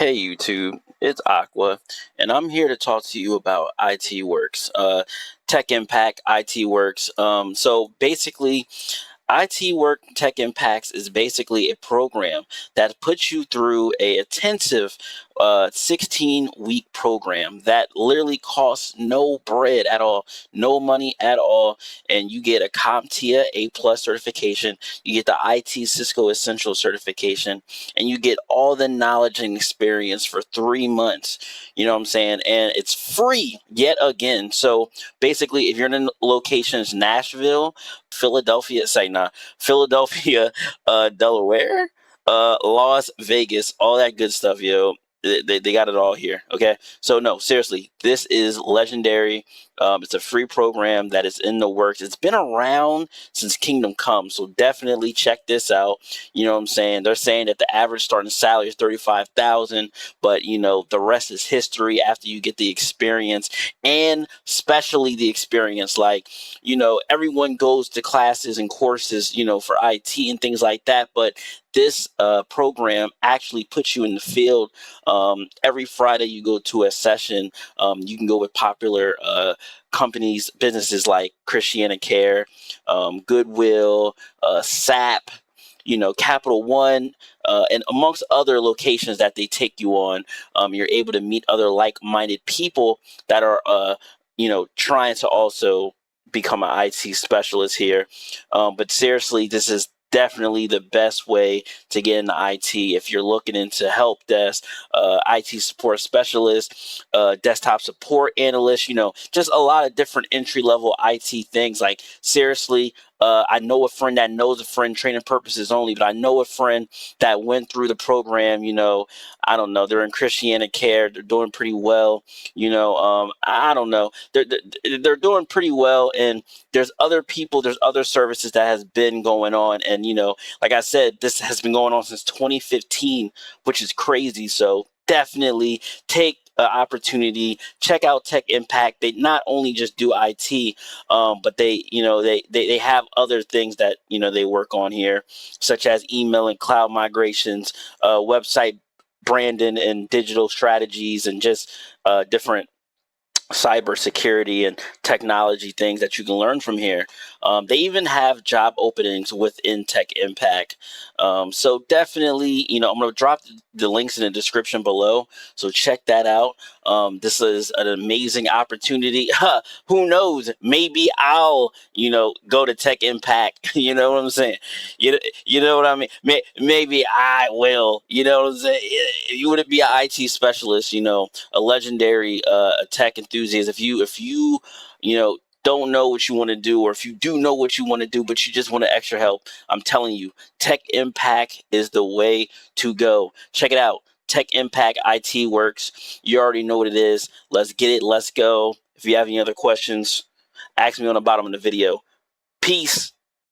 Hey YouTube, it's Aqua, and I'm here to talk to you about ITWorks, TechImpact, ITWorks. So basically, ITWork Tech Impacts is basically a program that puts you through a intensive 16-week program that literally costs no bread at all, no money at all, and you get a CompTIA A+ certification, you get the IT Cisco Essential certification, and you get all the knowledge and experience for 3 months. You know what I'm saying? And it's free yet again. So basically, if you're in locations Nashville, Philadelphia, Philadelphia, Delaware, Las Vegas, all that good stuff, yo. They got it all here. Okay, so no, seriously, this is legendary. It's a free program that is in the works. It's been around since Kingdom Come, so definitely check this out. You know what I'm saying? They're saying that the average starting salary is $35,000, but you know the rest is history after you get the experience, and especially the experience. Like, you know, everyone goes to classes and courses, you know, for IT and things like that, but this program actually puts you in the field. Every Friday you go to a session. You can go with popular companies, businesses like Christiana Care, Goodwill, SAP, you know, Capital One, and amongst other locations that they take you on. You're able to meet other like-minded people that are, you know, trying to also become an IT specialist here. But seriously, this is definitely the best way to get into IT if you're looking into help desk, IT support specialist, desktop support analyst, you know, just a lot of different entry-level IT things. Like, seriously, I know a friend that knows a friend, training purposes only, but I know a friend that went through the program. You know, I don't know, they're in Christiana Care, they're doing pretty well. You know, I don't know, they're doing pretty well, and there's other people, there's other services that has been going on. And you know, like I said, this has been going on since 2015, which is crazy. So definitely take an opportunity, check out Tech Impact. They not only just do IT, but they, you know, they have other things that, you know, they work on here, such as email and cloud migrations, website branding and digital strategies, and just different cybersecurity and technology things that you can learn from here. They even have job openings within Tech Impact. So definitely, you know, I'm going to drop the links in the description below. So check that out. This is an amazing opportunity. Who knows? Maybe I'll, you know, go to Tech Impact. You know what I'm saying? You know what I mean? Maybe I will. You know what I'm saying? You would be an IT specialist, you know, a legendary tech enthusiast. If you you know, don't know what you want to do, or if you do know what you want to do but you just want extra help, I'm telling you, Tech Impact is the way to go. Check it out. Tech Impact IT Works. You already know what it is. Let's get it. Let's go. If you have any other questions, ask me on the bottom of the video. Peace.